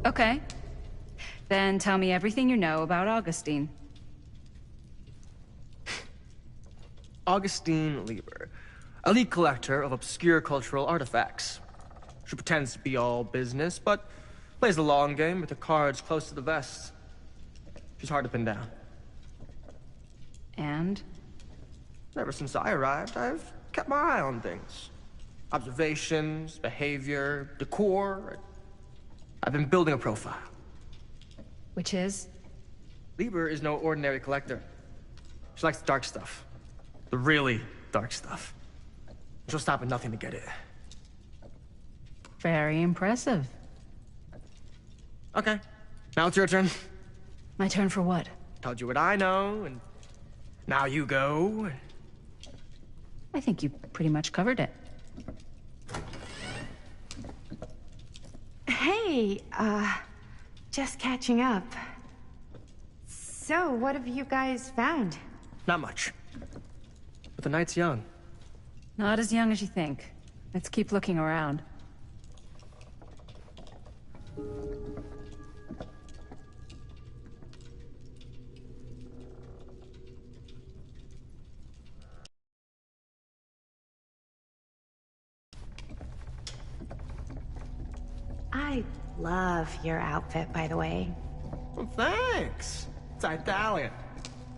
Okay. Then tell me everything you know about Augustine. Augustine Lieber, elite collector of obscure cultural artifacts. She pretends to be all business, but plays the long game with her cards close to the vest. She's hard to pin down. And? Ever since I arrived, I've kept my eye on things. Observations, behavior, decor. I've been building a profile. Which is? Lieber is no ordinary collector. She likes the dark stuff. The really dark stuff. She'll stop at nothing to get it. Very impressive. Okay, now it's your turn. My turn for what? Told you what I know, and now you go. I think you pretty much covered it. Hey, just catching up. So, what have you guys found? Not much. But the night's young. Not as young as you think. Let's keep looking around. I love your outfit, by the way. Well, thanks. It's Italian.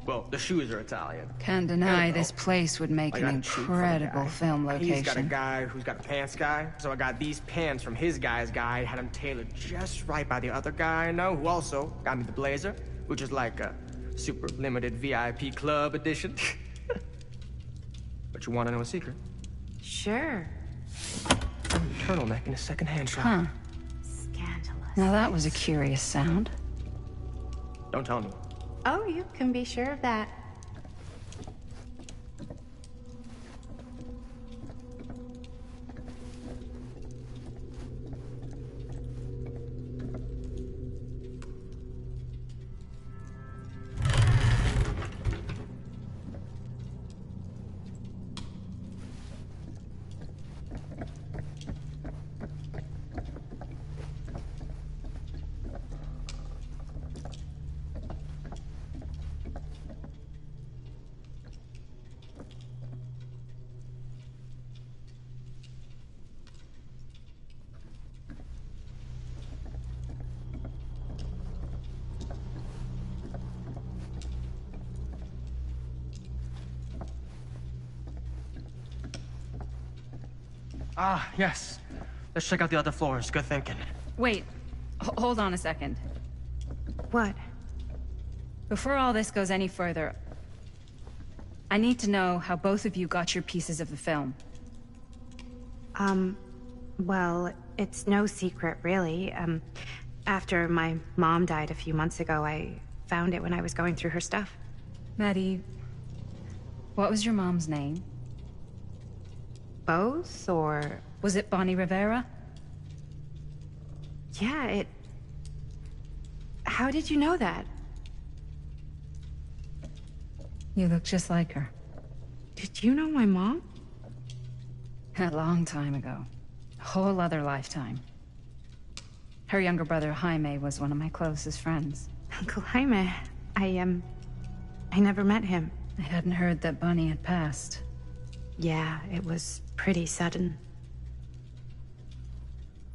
Well, the shoes are Italian. Can't deny this place would make I an got a treat from the incredible guy. film location. He's got a guy who's got a pants guy, so I got these pants from his guy's guy, had them tailored just right by the other guy I know, who also got me the blazer, which is like a super limited VIP club edition. But you want to know a secret? Sure. Turtleneck in a second-hand shop. Huh. Scandalous. Now that was a curious sound. Don't tell anyone. Oh, you can be sure of that. Ah, yes. Let's check out the other floors. Good thinking. Wait, hold on a second. What? Before all this goes any further, I need to know how both of you got your pieces of the film. Well, it's no secret, really. After my mom died a few months ago, I found it when I was going through her stuff. Maddie, what was your mom's name? Both, or... Was it Bonnie Rivera? Yeah, it... How did you know that? You look just like her. Did you know my mom? A long time ago. A whole other lifetime. Her younger brother, Jaime, was one of my closest friends. Uncle Jaime. I never met him. I hadn't heard that Bonnie had passed. Yeah, it was pretty sudden.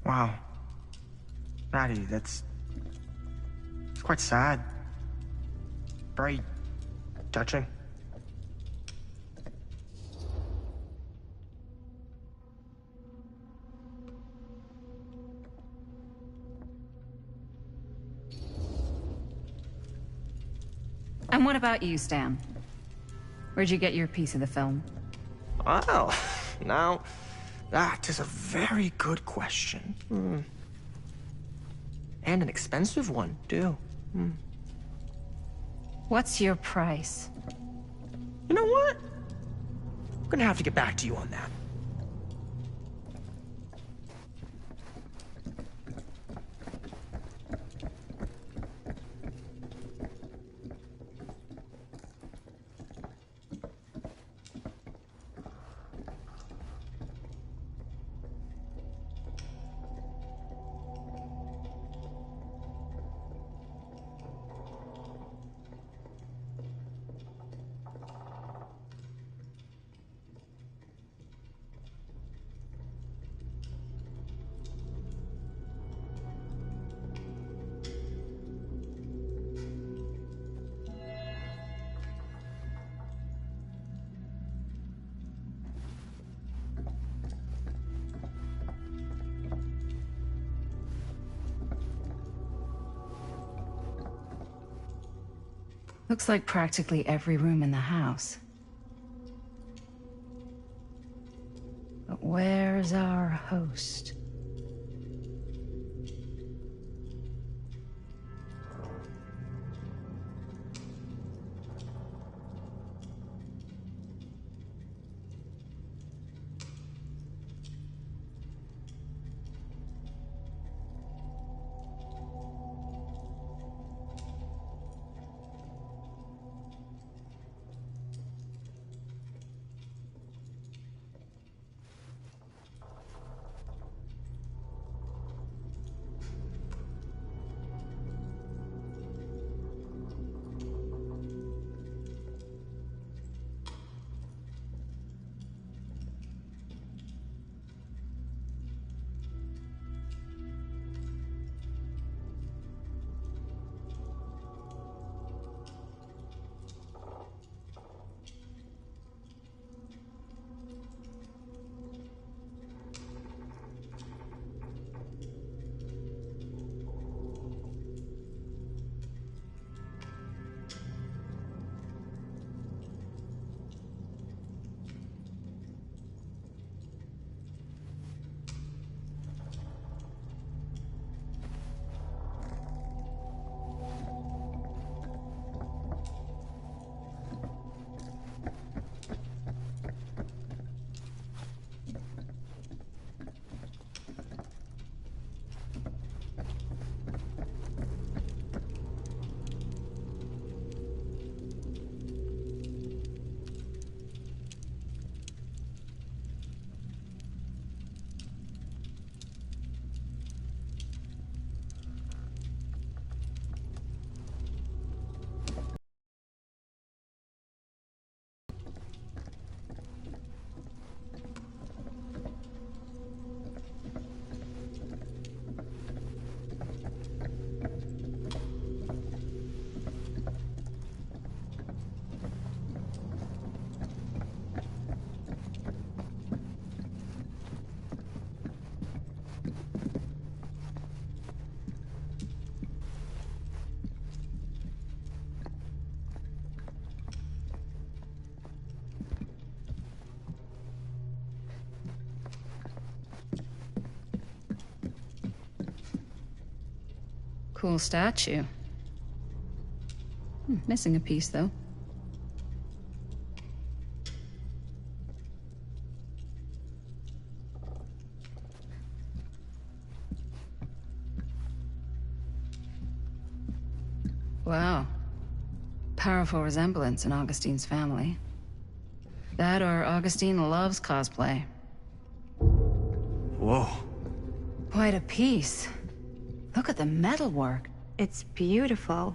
Wow. Maddie, it's quite sad. Very touching. And what about you, Stan? Where'd you get your piece of the film? Well, now, that is a very good question. And an expensive one, too. What's your price? You know what? I'm gonna have to get back to you on that. Looks like practically every room in the house. But where's our host? Cool statue. Missing a piece, though. Wow. Powerful resemblance in Augustine's family. That or Augustine loves cosplay. Whoa. Quite a piece. Look at the metalwork. It's beautiful.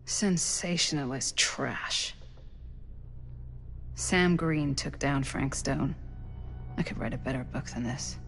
Sensationalist trash. Sam Green took down Frank Stone. I could write a better book than this.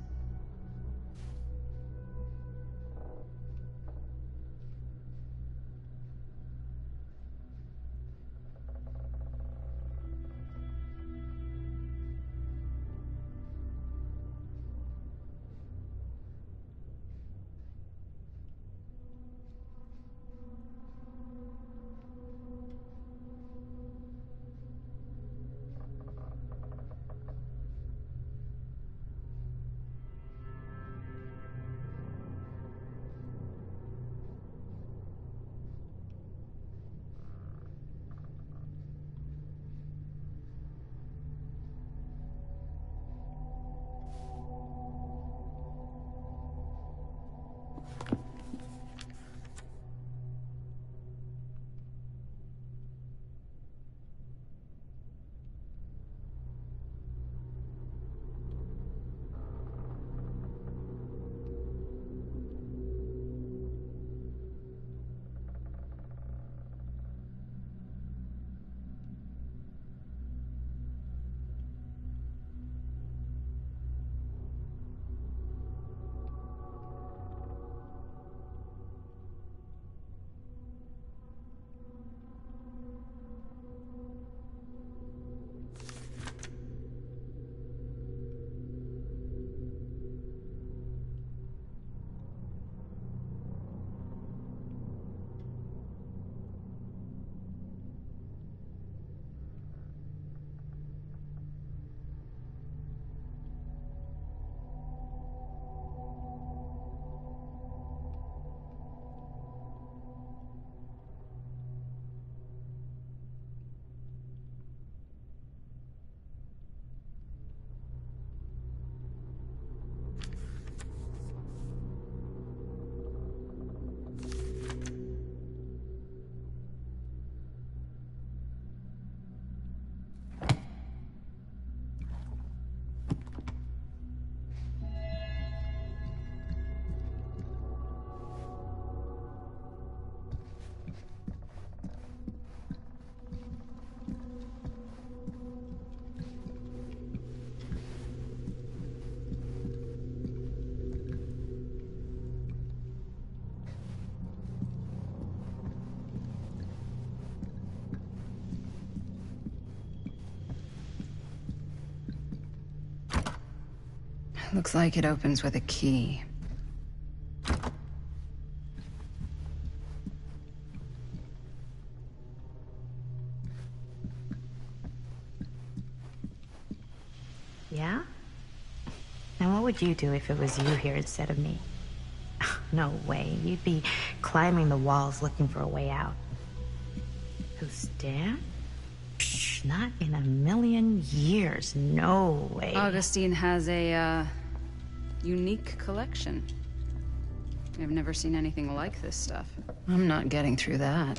Looks like it opens with a key. Yeah? And what would you do if it was you here instead of me? No way. You'd be climbing the walls looking for a way out. Who, Stan? Psh, not in a million years. No way. Augustine has a, unique collection. I've never seen anything like this stuff. I'm not getting through that.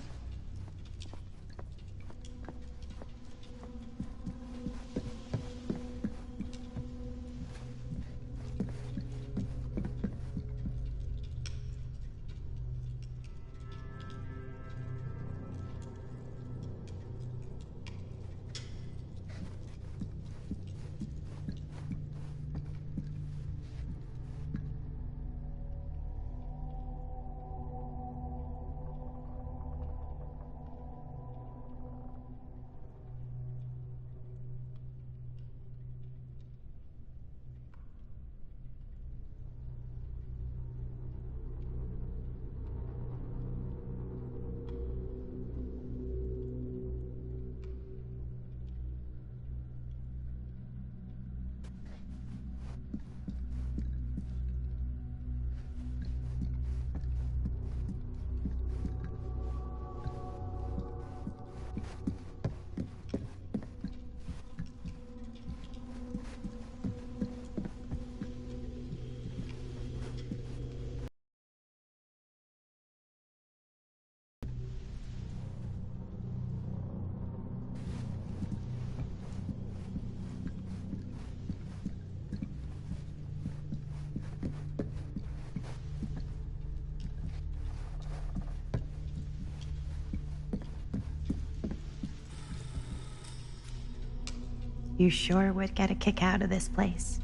You sure would get a kick out of this place.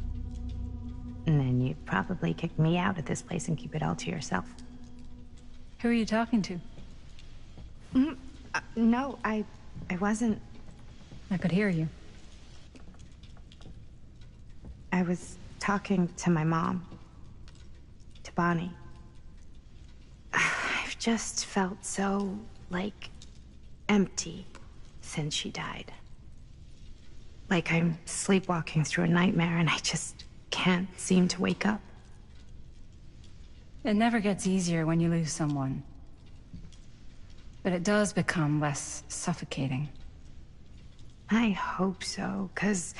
And then you'd probably kick me out of this place and keep it all to yourself. Who are you talking to? No, I wasn't. I could hear you. I was talking to my mom. To Bonnie. I've just felt so, like, empty since she died. Like I'm sleepwalking through a nightmare and I just can't seem to wake up. It never gets easier when you lose someone. But it does become less suffocating. I hope so, 'cause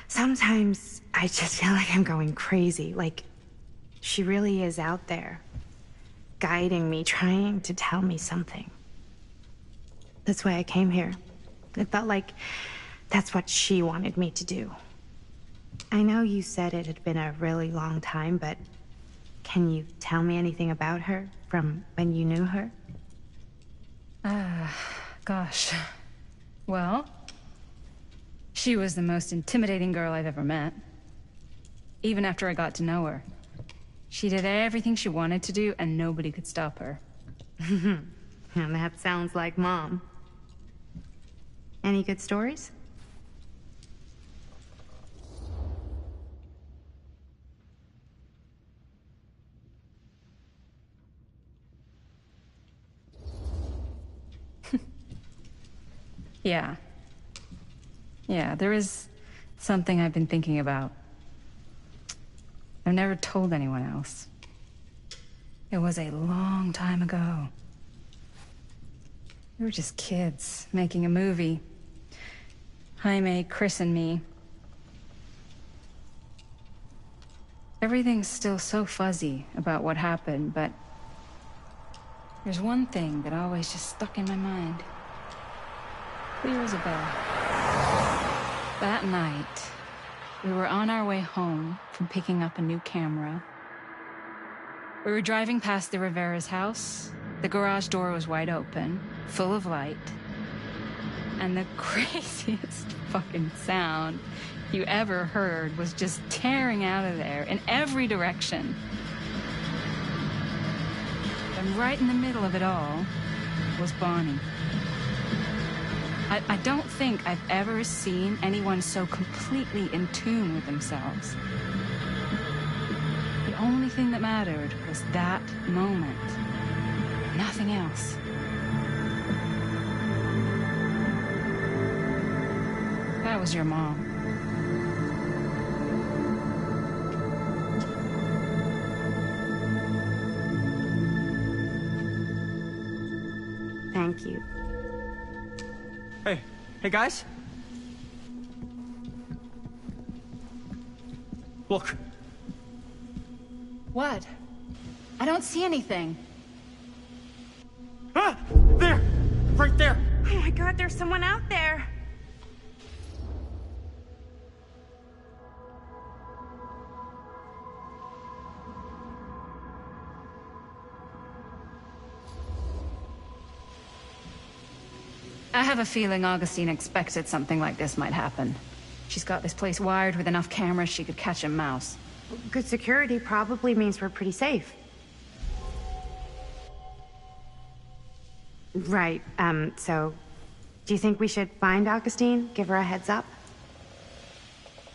sometimes I just feel like I'm going crazy. Like, she really is out there, guiding me, trying to tell me something. That's why I came here. It felt like that's what she wanted me to do. I know you said it had been a really long time, but can you tell me anything about her from when you knew her? Gosh. Well, she was the most intimidating girl I've ever met. Even after I got to know her. She did everything she wanted to do, and nobody could stop her. And that sounds like Mom. Any good stories? Yeah. Yeah, there is something I've been thinking about. I've never told anyone else. It was a long time ago. We were just kids, making a movie. Jaime, Chris, and me. Everything's still so fuzzy about what happened, but there's one thing that always just stuck in my mind. Clear as a bell. That night, we were on our way home from picking up a new camera. We were driving past the Rivera's house. The garage door was wide open, full of light. And the craziest fucking sound you ever heard was just tearing out of there in every direction. And right in the middle of it all was Bonnie. I don't think I've ever seen anyone so completely in tune with themselves. only thing that mattered was that moment. Nothing else. That was your mom. Thank you. Hey guys. Look. What? I don't see anything. Ah! There! Right there! Oh my God, there's someone out there. I have a feeling Augustine expected something like this might happen. She's got this place wired with enough cameras she could catch a mouse. Good security probably means we're pretty safe. Right, so... Do you think we should find Augustine? Give her a heads up?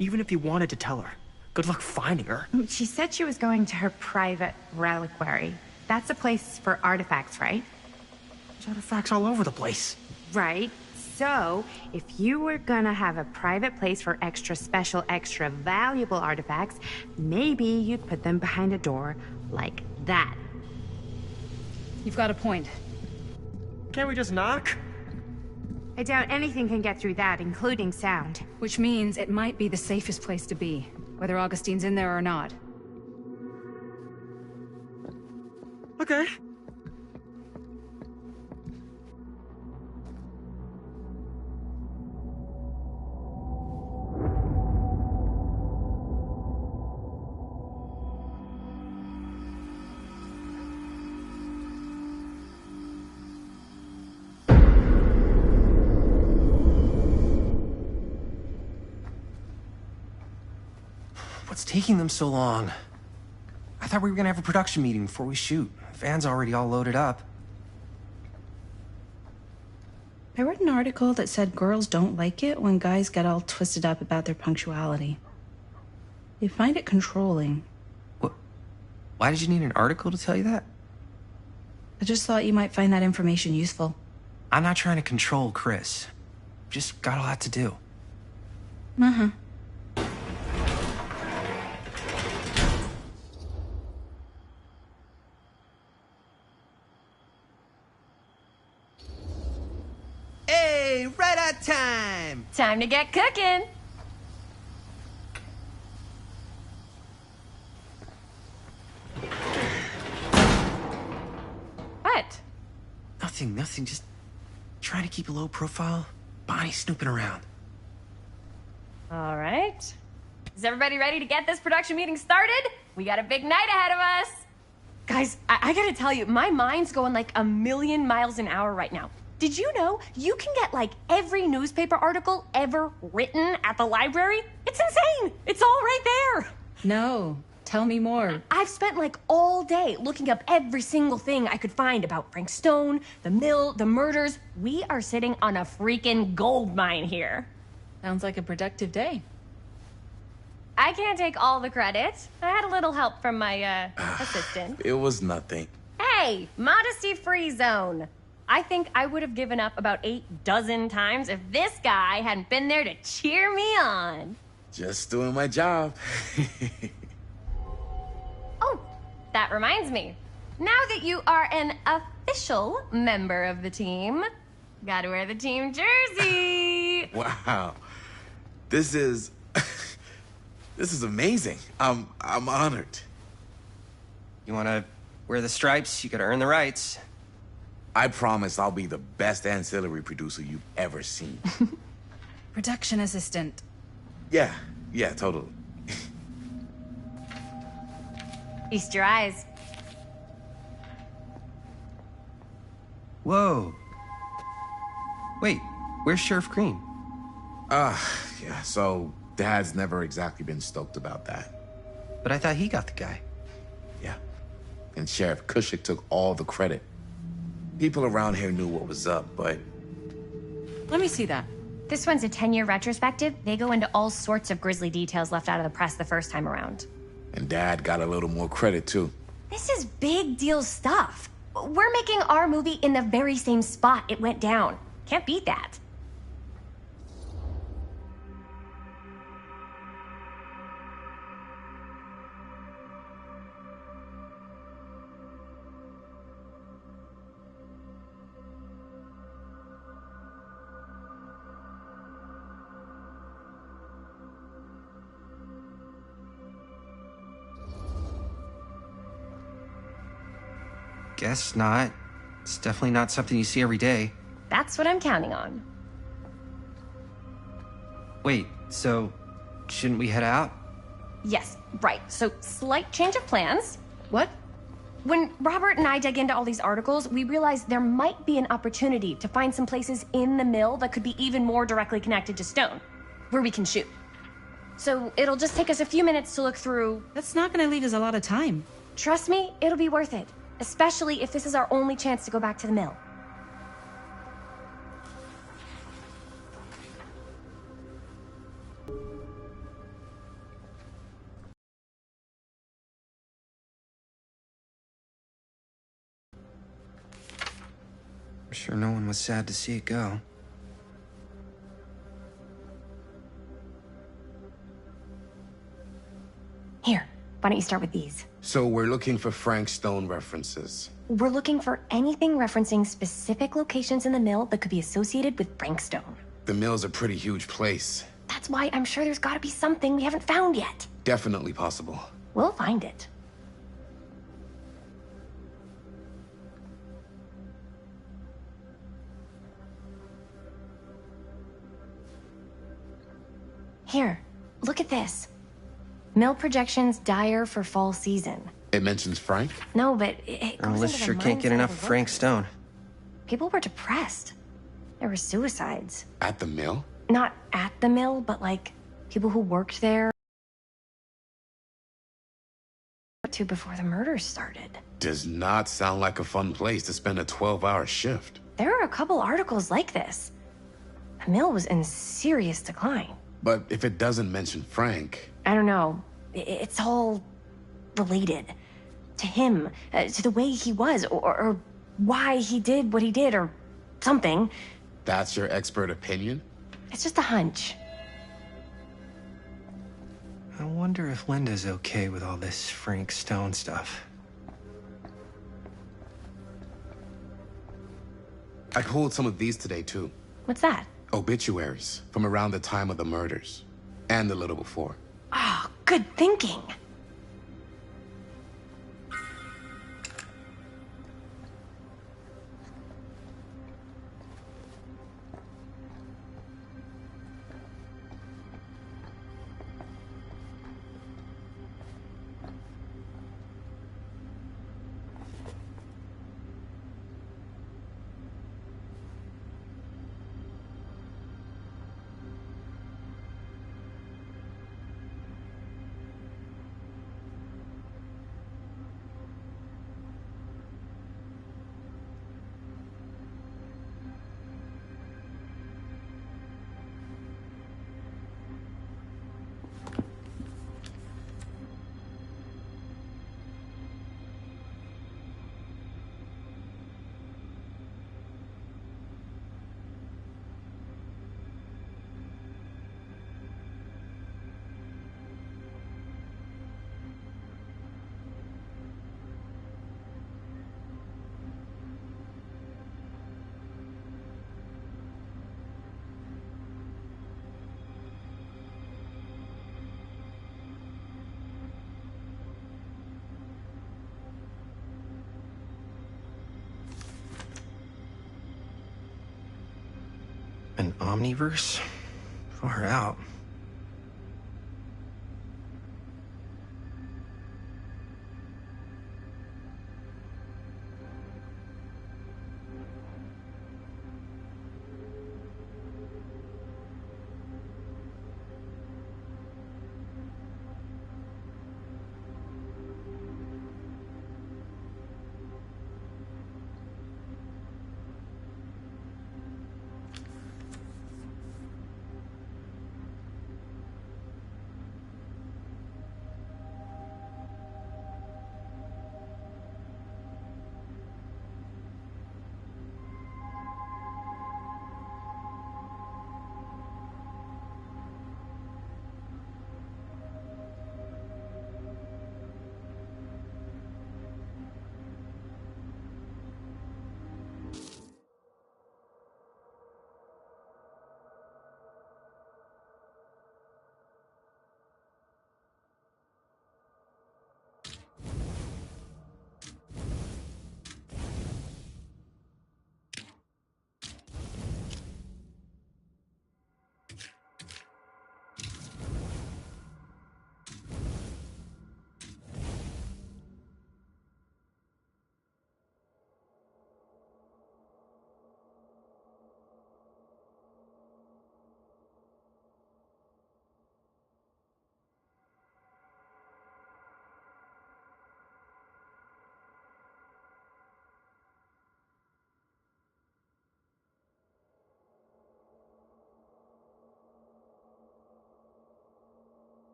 Even if you wanted to tell her, good luck finding her. She said she was going to her private reliquary. That's a place for artifacts, right? There's artifacts all over the place. Right. So, if you were gonna have a private place for extra special, extra valuable artifacts, maybe you'd put them behind a door like that. You've got a point. Can't we just knock? I doubt anything can get through that, including sound. Which means it might be the safest place to be, whether Augustine's in there or not. Okay. What's taking them so long? I thought we were gonna have a production meeting before we shoot. The van's already all loaded up. I read an article that said girls don't like it when guys get all twisted up about their punctuality. They find it controlling. What? Why did you need an article to tell you that? I just thought you might find that information useful. I'm not trying to control Chris. Just got a lot to do. Uh-huh. Hey, right on time! Time to get cooking. What? Nothing, just trying to keep a low profile. Bonnie snooping around. All right. Is everybody ready to get this production meeting started? We got a big night ahead of us. Guys, I gotta tell you, my mind's going like a million miles an hour right now. Did you know you can get like every newspaper article ever written at the library? It's insane. It's all right there. No, tell me more. I've spent like all day looking up every single thing I could find about Frank Stone, the mill, the murders. We are sitting on a freaking gold mine here. Sounds like a productive day. I can't take all the credit. I had a little help from my assistant. It was nothing. Hey, modesty-free zone. I think I would have given up about 8 dozen times if this guy hadn't been there to cheer me on. Just doing my job. Oh, that reminds me. Now that you are an official member of the team, gotta wear the team jersey. Wow. This is... this is amazing. I'm honored. You wanna wear the stripes? You gotta earn the rights. I promise I'll be the best ancillary producer you've ever seen. Production assistant. Yeah, totally. Feast your eyes. Whoa. Wait, where's Sheriff Green? Yeah, so Dad's never exactly been stoked about that. But I thought he got the guy. Yeah. And Sheriff Kushik took all the credit. People around here knew what was up, but... Let me see that. This one's a 10-year retrospective. They go into all sorts of grisly details left out of the press the first time around. And Dad got a little more credit, too. This is big deal stuff. We're making our movie in the very same spot it went down. Can't beat that. Guess not. It's definitely not something you see every day. That's what I'm counting on. Wait, so shouldn't we head out? Yes, right. So, slight change of plans. What? When Robert and I dug into all these articles, we realized there might be an opportunity to find some places in the mill that could be even more directly connected to Stone, where we can shoot. So, it'll just take us a few minutes to look through. That's not gonna leave us a lot of time. Trust me, it'll be worth it. Especially if this is our only chance to go back to the mill. I'm sure no one was sad to see it go. Here, why don't you start with these? So we're looking for Frank Stone references. We're looking for anything referencing specific locations in the mill that could be associated with Frank Stone. The mill's a pretty huge place. That's why I'm sure there's gotta be something we haven't found yet. Definitely possible. We'll find it. Here, look at this. Mill projections dire for fall season. It mentions Frank? No, but it goes Our into list the sure can't get mindset enough of of the Frank workers. Stone. People were depressed. There were suicides. At the mill? Not at the mill, but like people who worked there to before the murders started. Does not sound like a fun place to spend a 12-hour shift. There are a couple articles like this. The mill was in serious decline. But if it doesn't mention Frank, I don't know. It's all related to him, to the way he was, or why he did what he did, or something. that's your expert opinion? It's just a hunch. I wonder if Linda's okay with all this Frank Stone stuff. I pulled some of these today, too. What's that? Obituaries from around the time of the murders. And a little before. Oh, good thinking. An Omniverse? Far out.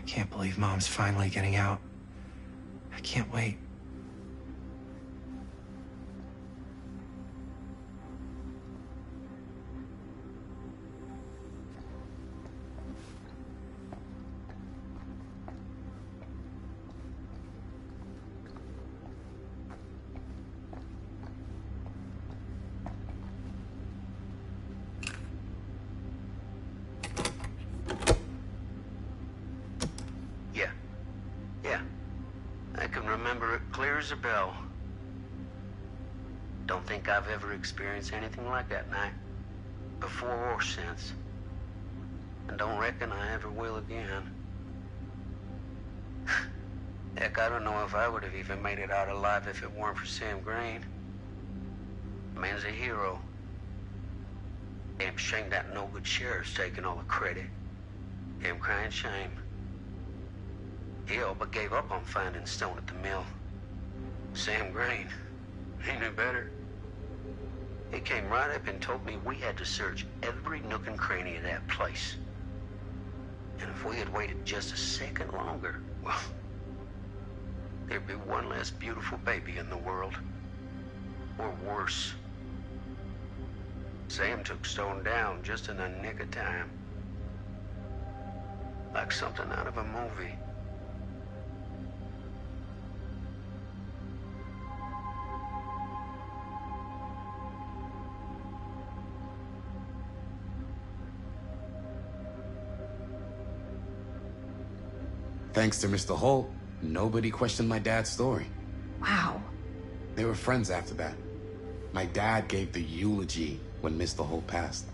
I can't believe Mom's finally getting out. I can't wait. Yeah. I can remember it clear as a bell. Don't think I've ever experienced anything like that night, before or since. And don't reckon I ever will again. Heck, I don't know if I would have even made it out alive if it weren't for Sam Green. Man's a hero. Damn shame that no-good sheriff's taking all the credit. Damn crying shame. He all but gave up on finding Stone at the mill. Sam Green, he knew better. He came right up and told me we had to search every nook and cranny of that place. And if we had waited just a second longer, well, there'd be one less beautiful baby in the world. Or worse. Sam took Stone down just in the nick of time. Like something out of a movie. Thanks to Mr. Holt, nobody questioned my dad's story. Wow. They were friends after that. My dad gave the eulogy when Mr. Holt passed.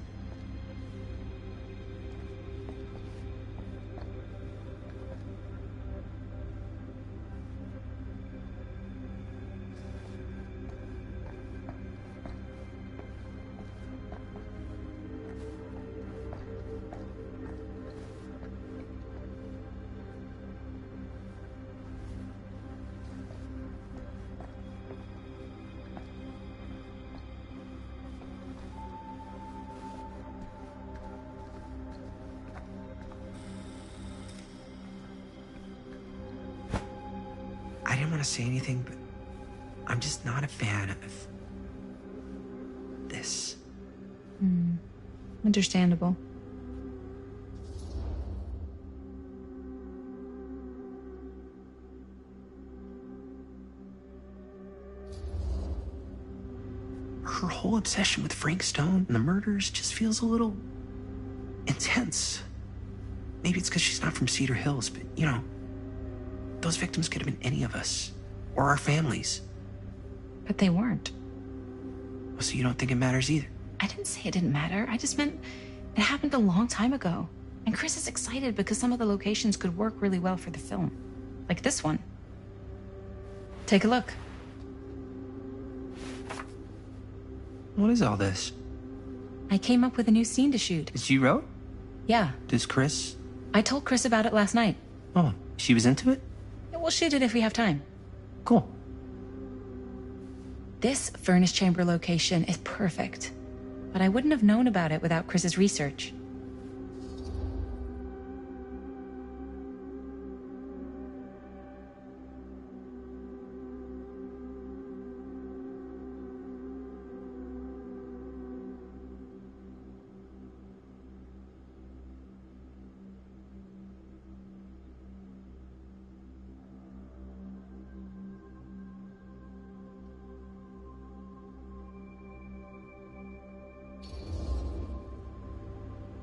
I didn't want to say anything, but I'm just not a fan of this. Understandable. Her whole obsession with Frank Stone and the murders just feels a little intense. Maybe it's because she's not from Cedar Hills, but you know, those victims could have been any of us, or our families. But they weren't. So you don't think it matters either? I didn't say it didn't matter. I just meant it happened a long time ago. And Chris is excited because some of the locations could work really well for the film. Like this one. Take a look. What is all this? I came up with a new scene to shoot. That you wrote? Yeah. Does Chris? I told Chris about it last night. Oh, she was into it? Yeah, we'll shoot it if we have time. Cool. This furnace chamber location is perfect. But I wouldn't have known about it without Chris's research.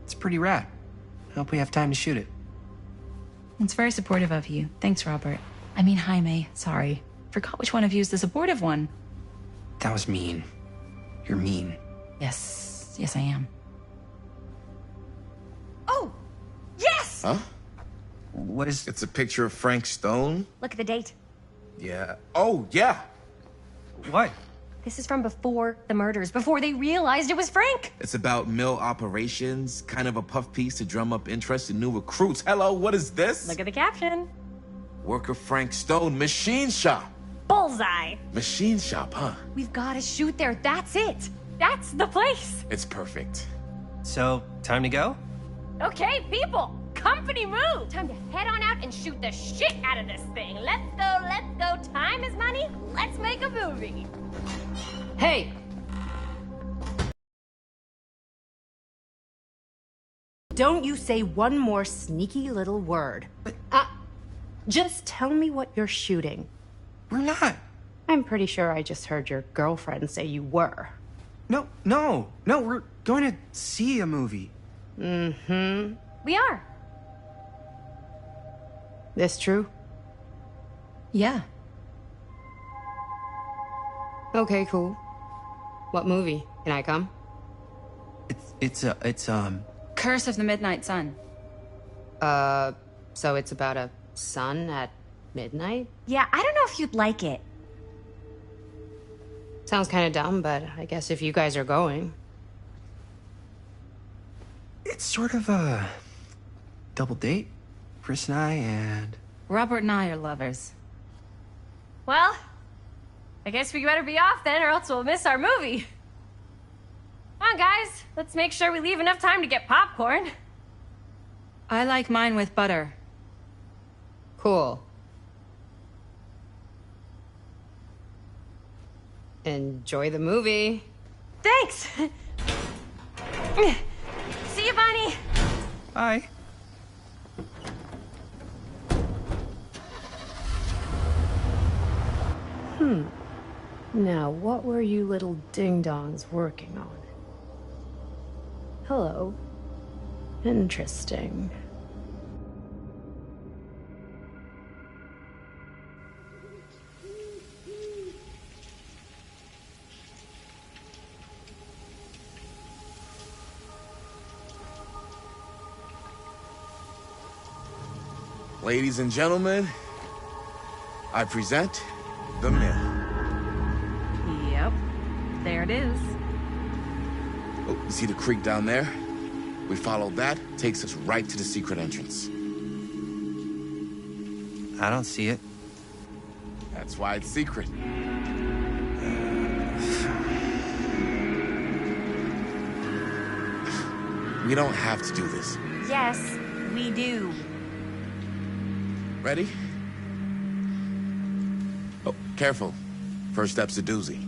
It's pretty rad. I hope we have time to shoot it. It's very supportive of you. Thanks, Robert. I mean, Jaime. Sorry. Forgot which one of you is the supportive one. That was mean. You're mean. Yes. Yes, I am. Oh! Yes! Huh? What is... It's a picture of Frank Stone? Look at the date. Yeah. Oh, yeah. What? This is from before the murders, before they realized it was Frank. It's about mill operations, kind of a puff piece to drum up interest in new recruits. Hello, what is this? Look at the caption. Worker Frank Stone, machine shop. Bullseye. Machine shop, huh? We've got to shoot there. That's it. That's the place. It's perfect. So, time to go? Okay, people, company move. Time to head on out and shoot the shit out of this thing. Let's go, let's go. Time is money. Let's make a movie. Hey! Don't you say one more sneaky little word. Just tell me what you're shooting. We're not. I'm pretty sure I just heard your girlfriend say you were. No, we're going to see a movie. Mm-hmm. We are. This true? Yeah. Okay, cool. What movie? Can I come? It's Curse of the Midnight Sun. So it's about a sun at midnight? Yeah, I don't know if you'd like it. Sounds kind of dumb, but I guess if you guys are going. It's sort of a double date. Chris and I, and... Robert and I are lovers. Well, I guess we better be off then, or else we'll miss our movie. Come on, guys. Let's make sure we leave enough time to get popcorn. I like mine with butter. Cool. Enjoy the movie. Thanks. See you, Bonnie. Bye. Now, what were you little ding-dongs working on? Hello. Interesting. Ladies and gentlemen, I present The Mill. Yep. There it is. Oh, you see the creek down there? We follow that, takes us right to the secret entrance. I don't see it. That's why it's secret. We don't have to do this. Yes, we do. Ready? Oh, careful. First step's a doozy.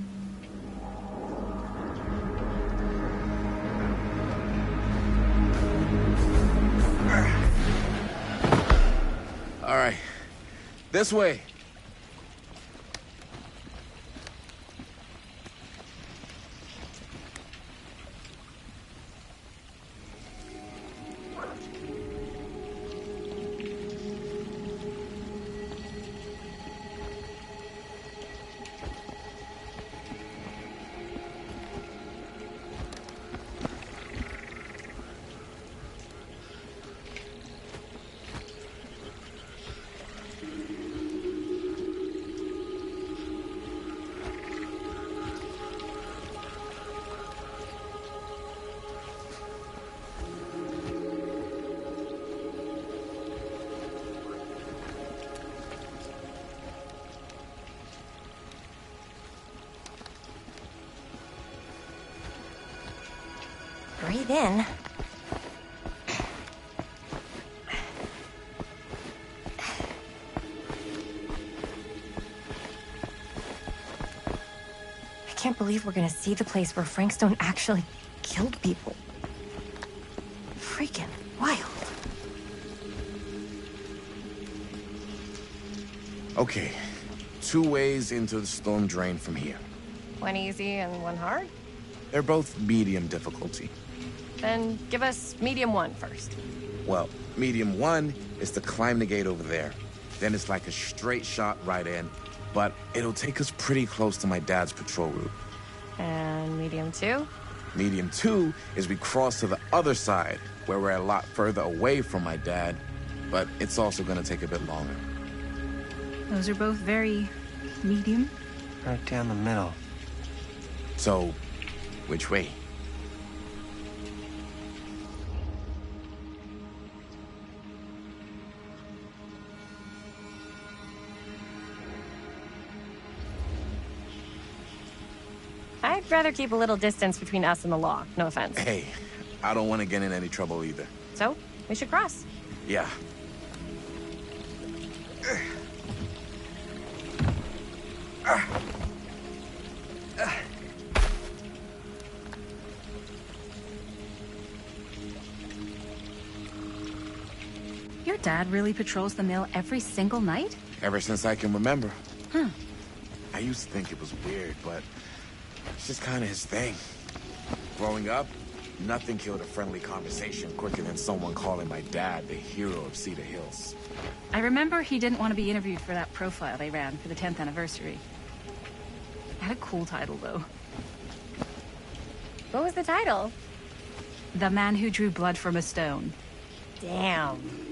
All right. This way. Breathe in. I can't believe we're gonna see the place where Frank Stone actually killed people. Freaking wild. Okay. 2 ways into the storm drain from here. One easy and one hard? They're both medium difficulty. Then give us medium one first. Well, medium 1 is to climb the gate over there. Then it's like a straight shot right in, but it'll take us pretty close to my dad's patrol route. And medium two? Medium 2 is we cross to the other side, where we're a lot further away from my dad, but it's also gonna take a bit longer. Those are both very medium. Right down the middle. So, which way? I'd rather keep a little distance between us and the law. No offense. Hey, I don't want to get in any trouble either. So, we should cross. Yeah. Your dad really patrols the mill every single night? Ever since I can remember. Huh. I used to think it was weird, but it's just kind of his thing. Growing up, nothing killed a friendly conversation quicker than someone calling my dad the hero of Cedar Hills. I remember he didn't want to be interviewed for that profile they ran for the 10th anniversary. It had a cool title, though. What was the title? The Man Who Drew Blood from a Stone. Damn.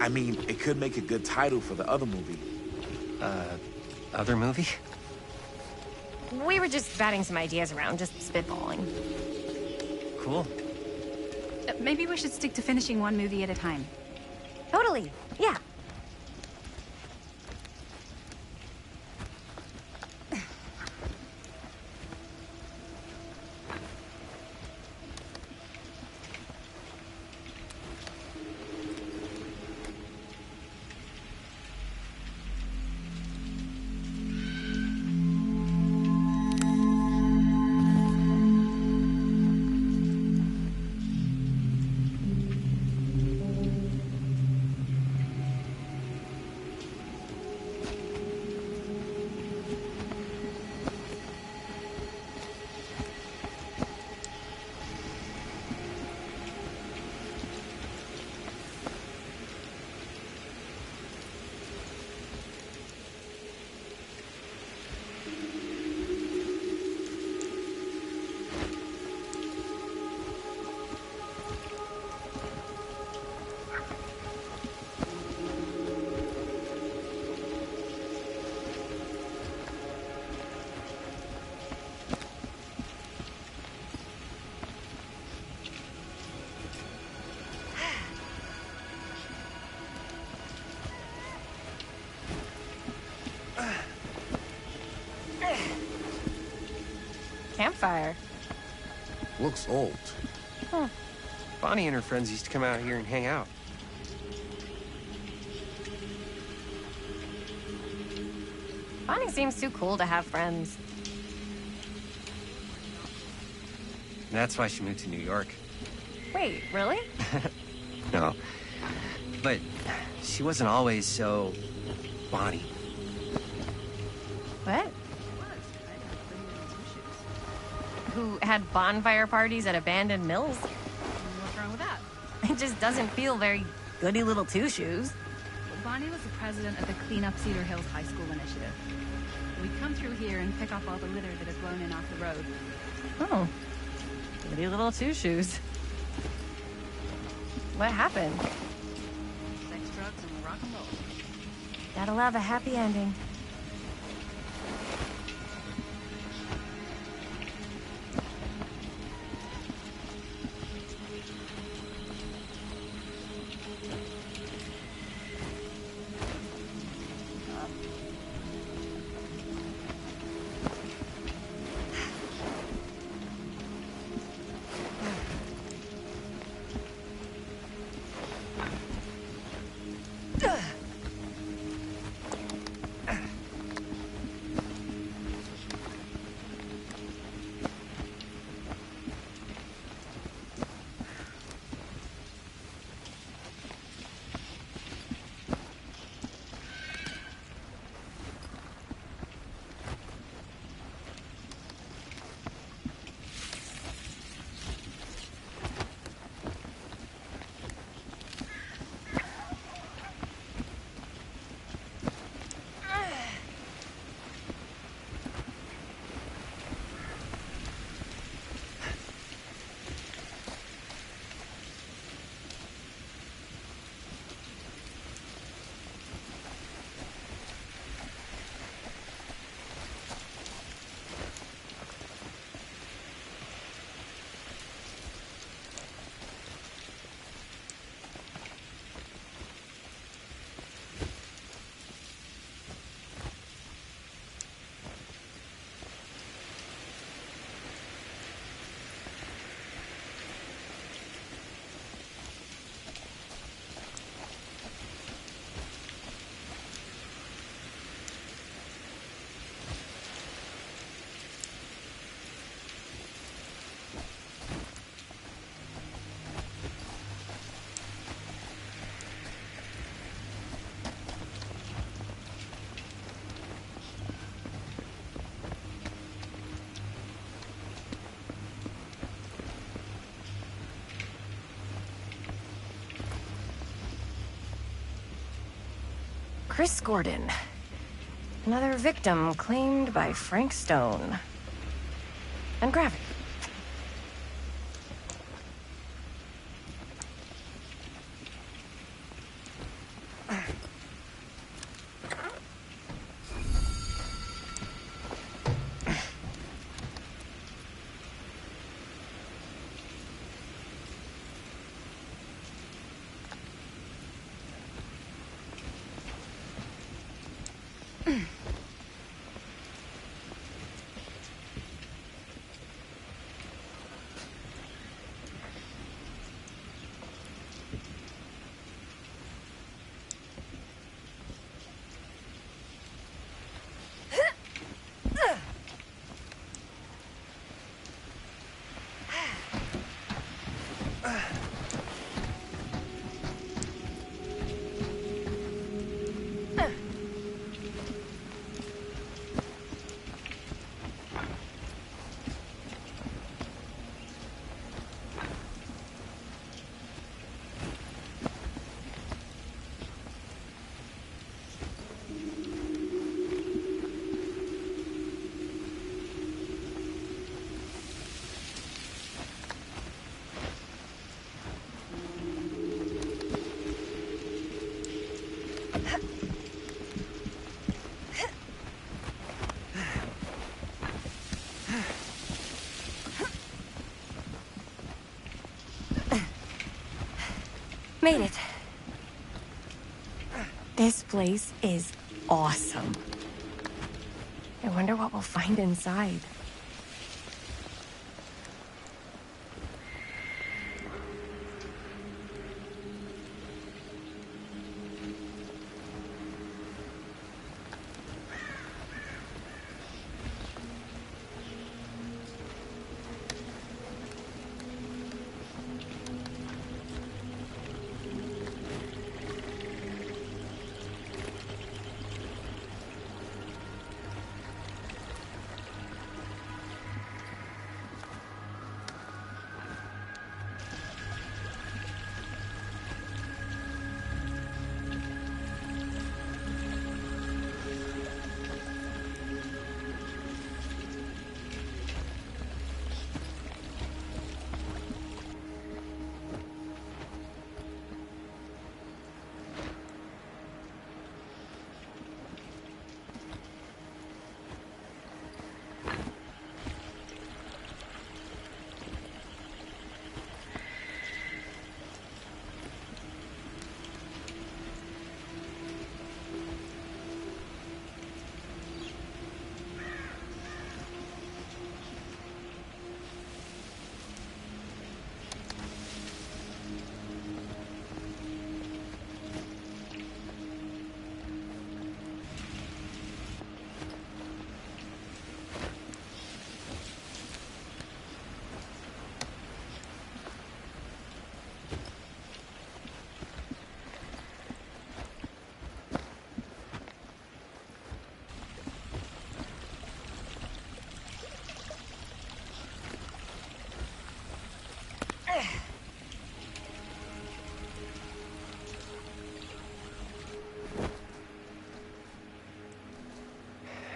I mean, it could make a good title for the other movie. Other movie? We were just batting some ideas around, just spitballing. Cool. Maybe we should stick to finishing one movie at a time. Totally. Yeah. Campfire. Looks old. Huh. Bonnie and her friends used to come out here and hang out. Bonnie seems too cool to have friends. And that's why she moved to New York. Wait, really? No. But she wasn't always so... Bonnie. What? Who had bonfire parties at abandoned mills? What's wrong with that? It just doesn't feel very goody little two-shoes. Well, Bonnie was the president of the Clean Up Cedar Hills High School initiative. We'd come through here and pick up all the litter that had blown in off the road. Oh. Goody little two-shoes. What happened? Sex, drugs, and rock and roll. Gotta love a happy ending. Chris Gordon. Another victim claimed by Frank Stone. And Gravik. Made it. This place is awesome. I wonder what we'll find inside.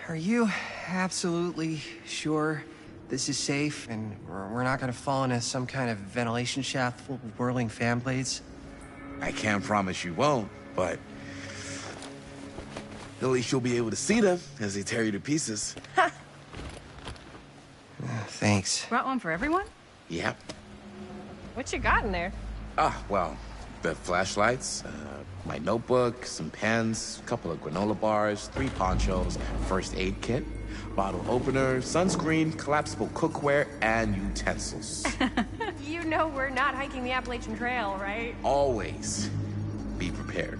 Are you absolutely sure this is safe and we're not gonna fall into some kind of ventilation shaft full of whirling fan blades? I can't promise you won't, but at least you'll be able to see them as they tear you to pieces. Thanks. Brought one for everyone? Yep. What you got in there? Well, the flashlights, my notebook, some pens, a couple of granola bars, 3 ponchos, first aid kit, bottle opener, sunscreen, collapsible cookware, and utensils. You know we're not hiking the Appalachian Trail, right? Always be prepared.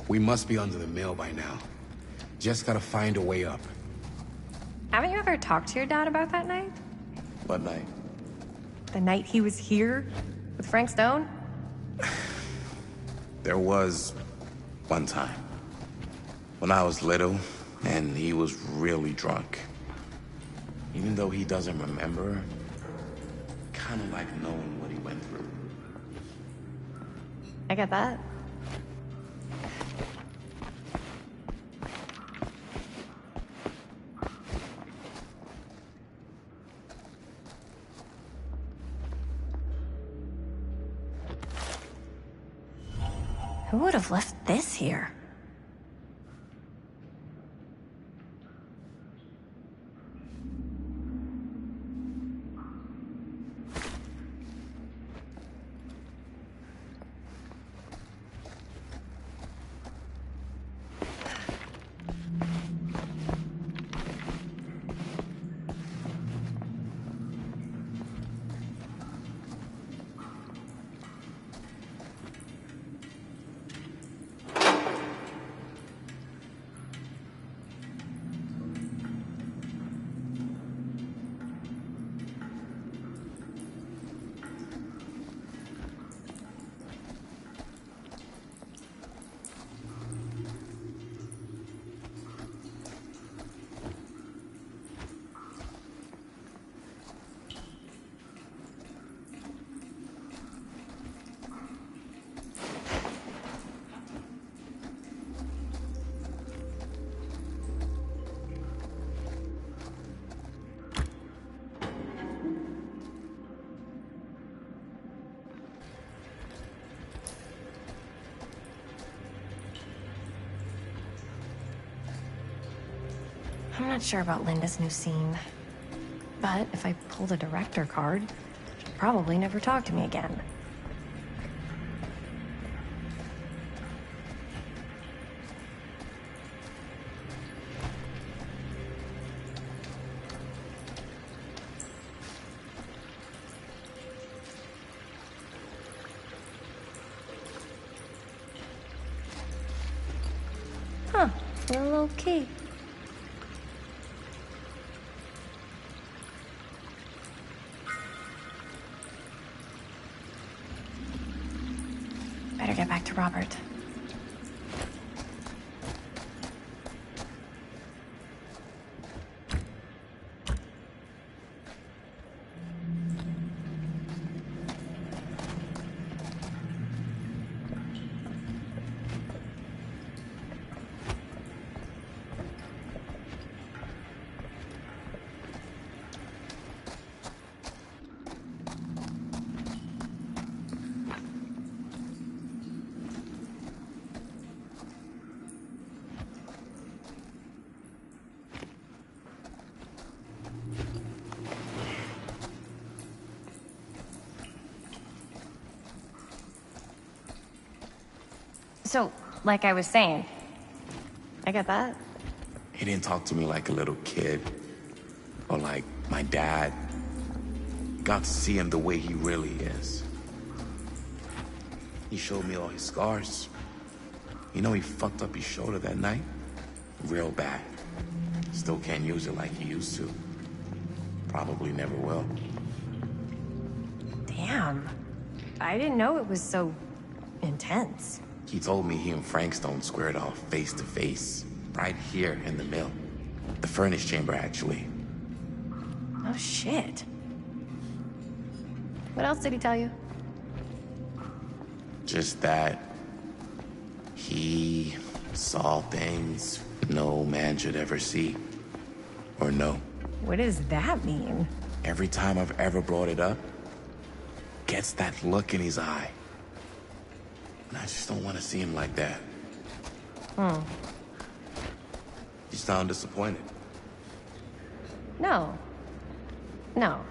We must be under the mill by now. Just gotta find a way up. Haven't you ever talked to your dad about that night? What night? The night he was here with Frank Stone? There was one time. When I was little, and he was really drunk. Even though he doesn't remember, kind of like knowing what he went through. I get that. Who would have left this here? I'm not sure about Linda's new scene. But if I pull the director card, she'll probably never talk to me again. Huh, a little low key. Better get back to Robert. So, like I was saying, I get that. He didn't talk to me like a little kid. Or like my dad. Got to see him the way he really is. He showed me all his scars. You know he fucked up his shoulder that night? Real bad. Still can't use it like he used to. Probably never will. Damn. I didn't know it was so intense. He told me he and Frank Stone squared off face to face. Right here in the mill. The furnace chamber, actually. Oh, shit. What else did he tell you? Just that he saw things no man should ever see or know. What does that mean? Every time I've ever brought it up, gets that look in his eye. And I just don't want to see him like that. You sound disappointed. No. No.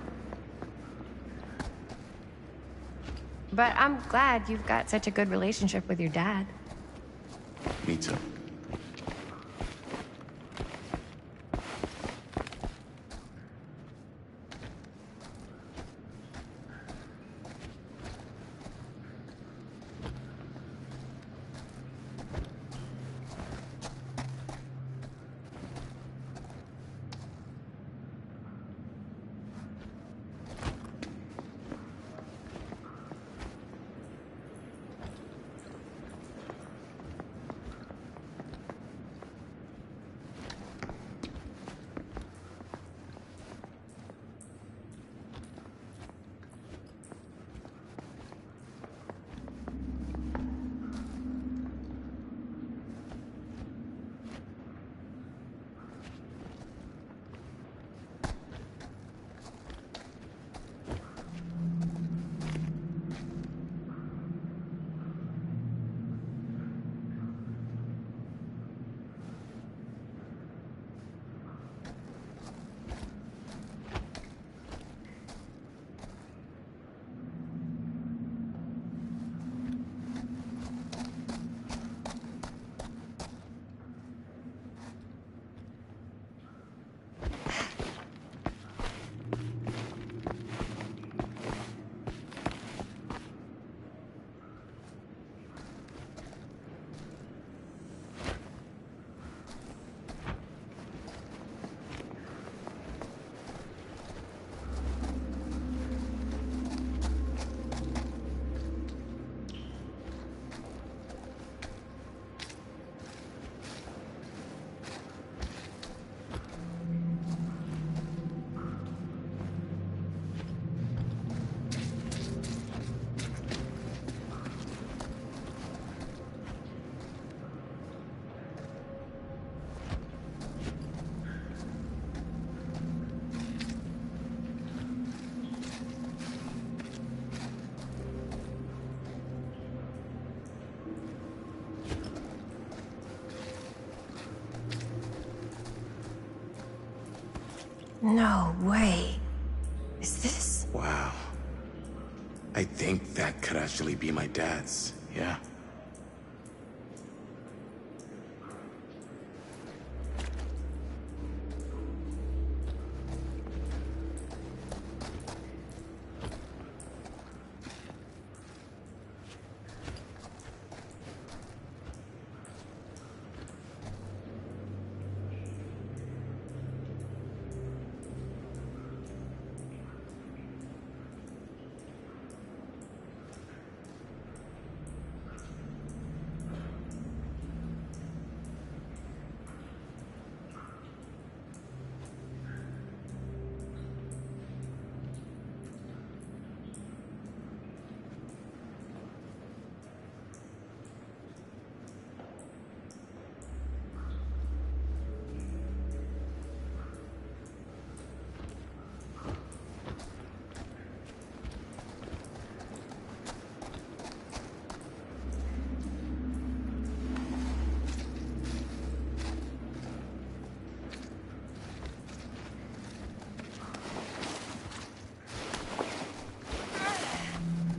But I'm glad you've got such a good relationship with your dad. Me too. No way. Is this? Wow. I think that could actually be my dad's, yeah.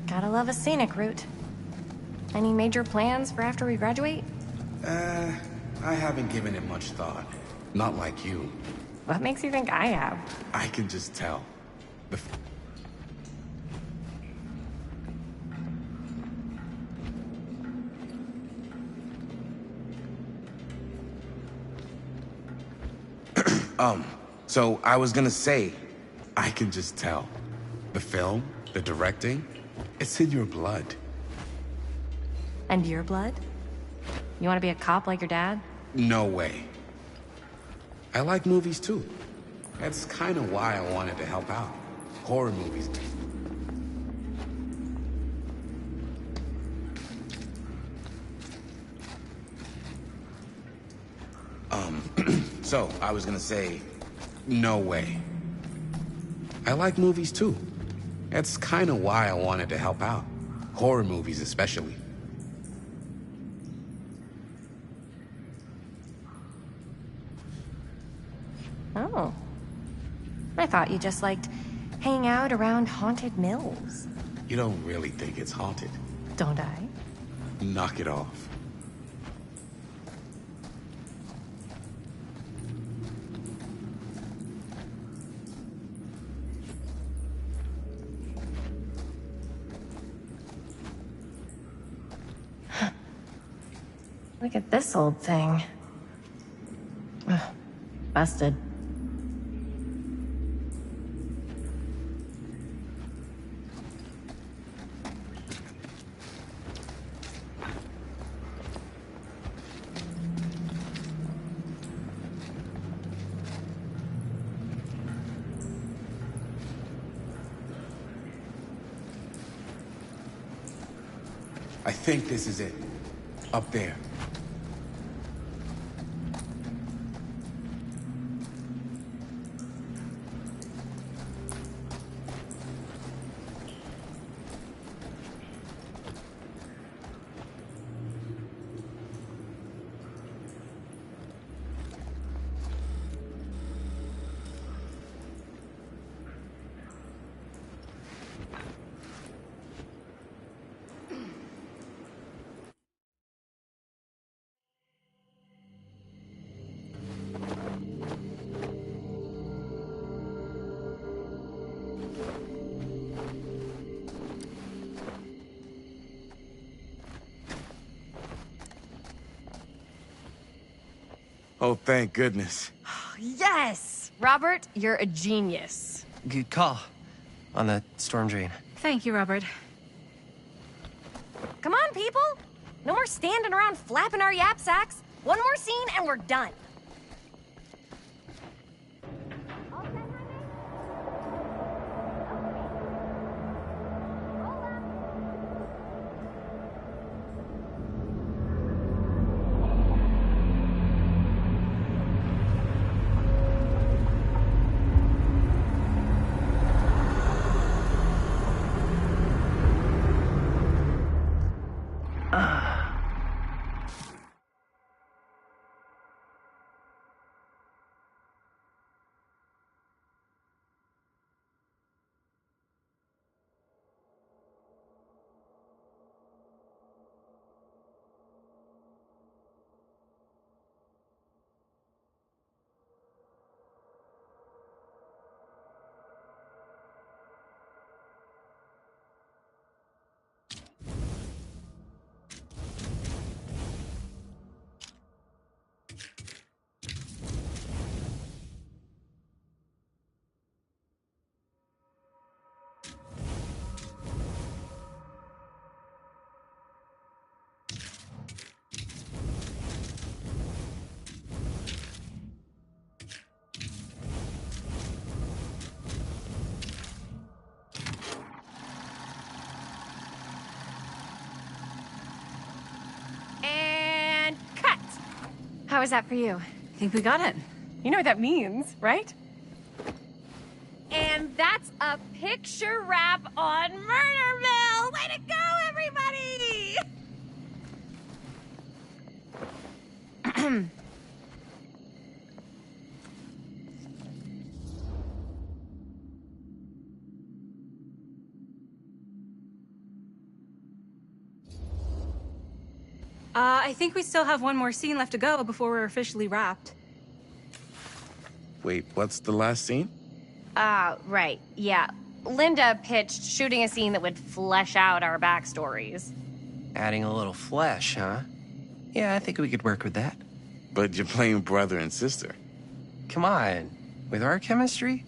Gotta love a scenic route. Any major plans for after we graduate? I haven't given it much thought. Not like you. What makes you think I have? I can just tell. The so I was gonna say, I can just tell. The film, the directing, it's in your blood. And your blood? You want to be a cop like your dad? No way. I like movies too. That's kind of why I wanted to help out. Horror movies. So I was gonna say, no way. I like movies too. That's kind of why I wanted to help out. Horror movies especially. Oh. I thought you just liked hanging out around haunted mills. You don't really think it's haunted. Don't I? Knock it off. Look at this old thing. Ugh, busted. I think this is it. Up there. Oh, thank goodness. Yes! Robert, you're a genius. Good call on the storm drain. Thank you, Robert. Come on, people! No more standing around flapping our yap sacks. One more scene and we're done. was that for you? I think we got it. You know what that means, right? And that's a picture wrap on Murderville! Way to go, everybody! I think we still have one more scene left to go before we're officially wrapped. Wait, what's the last scene? Right, yeah. Linda pitched shooting a scene that would flesh out our backstories. Adding a little flesh, huh? Yeah, I think we could work with that. But you're playing brother and sister. Come on. With our chemistry?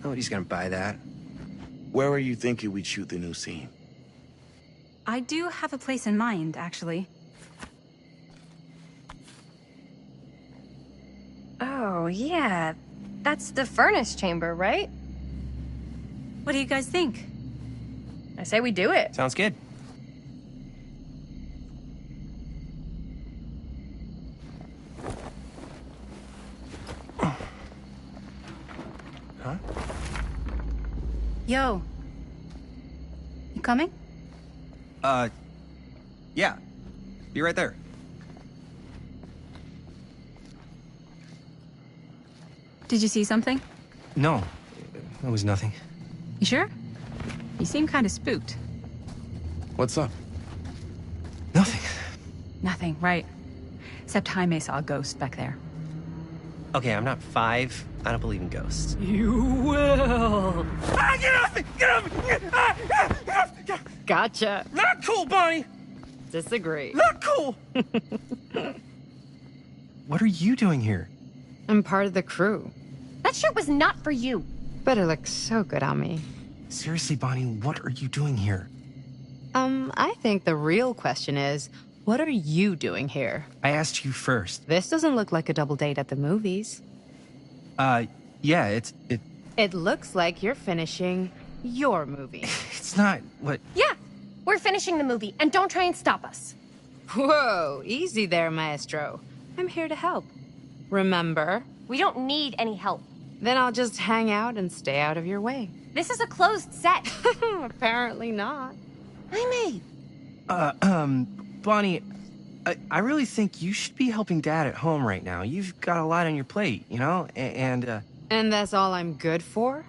Nobody's gonna buy that. Where are you thinking we'd shoot the new scene? I do have a place in mind, actually. Oh, yeah. That's the furnace chamber, right? What do you guys think? I say we do it. Sounds good. Huh? Yo. You coming? Yeah. Be right there. Did you see something? No, it was nothing. You sure? You seem kind of spooked. What's up? Nothing. Nothing, right. Except Jaime saw a ghost back there. Okay, I'm not 5. I don't believe in ghosts. You will! Ah, get off me! Get off me! Get off me! Gotcha. Not cool, Bonnie! Disagree. Not cool! What are you doing here? I'm part of the crew. That shirt was not for you. But it looks so good on me. Seriously, Bonnie, what are you doing here? I think the real question is, what are you doing here? I asked you first. This doesn't look like a double date at the movies. Yeah, It looks like you're finishing your movie. it's not what... Yeah, we're finishing the movie, and don't try and stop us. Whoa, easy there, maestro. I'm here to help. Remember? We don't need any help. Then I'll just hang out and stay out of your way. This is a closed set. Apparently not. Jaime! Bonnie, I really think you should be helping Dad at home right now. You've got a lot on your plate, you know? And that's all I'm good for?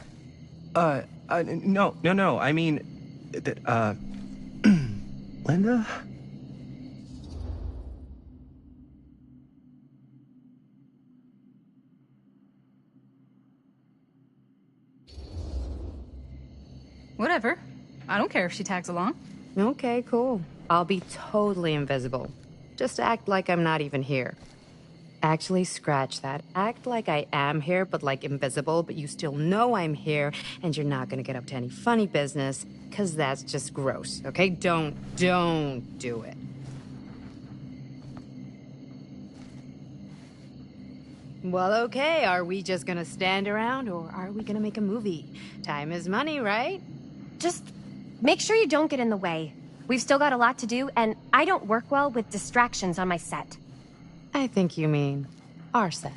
No. I mean, Linda? Whatever. I don't care if she tags along. Okay, cool. I'll be totally invisible. Just act like I'm not even here. Actually, scratch that. Act like I am here, but like invisible, but you still know I'm here, and you're not gonna get up to any funny business, because that's just gross, okay? Don't do it. Well, okay, are we just gonna stand around, or are we gonna make a movie? Time is money, right? Just make sure you don't get in the way. We've still got a lot to do, and I don't work well with distractions on my set. I think you mean our set.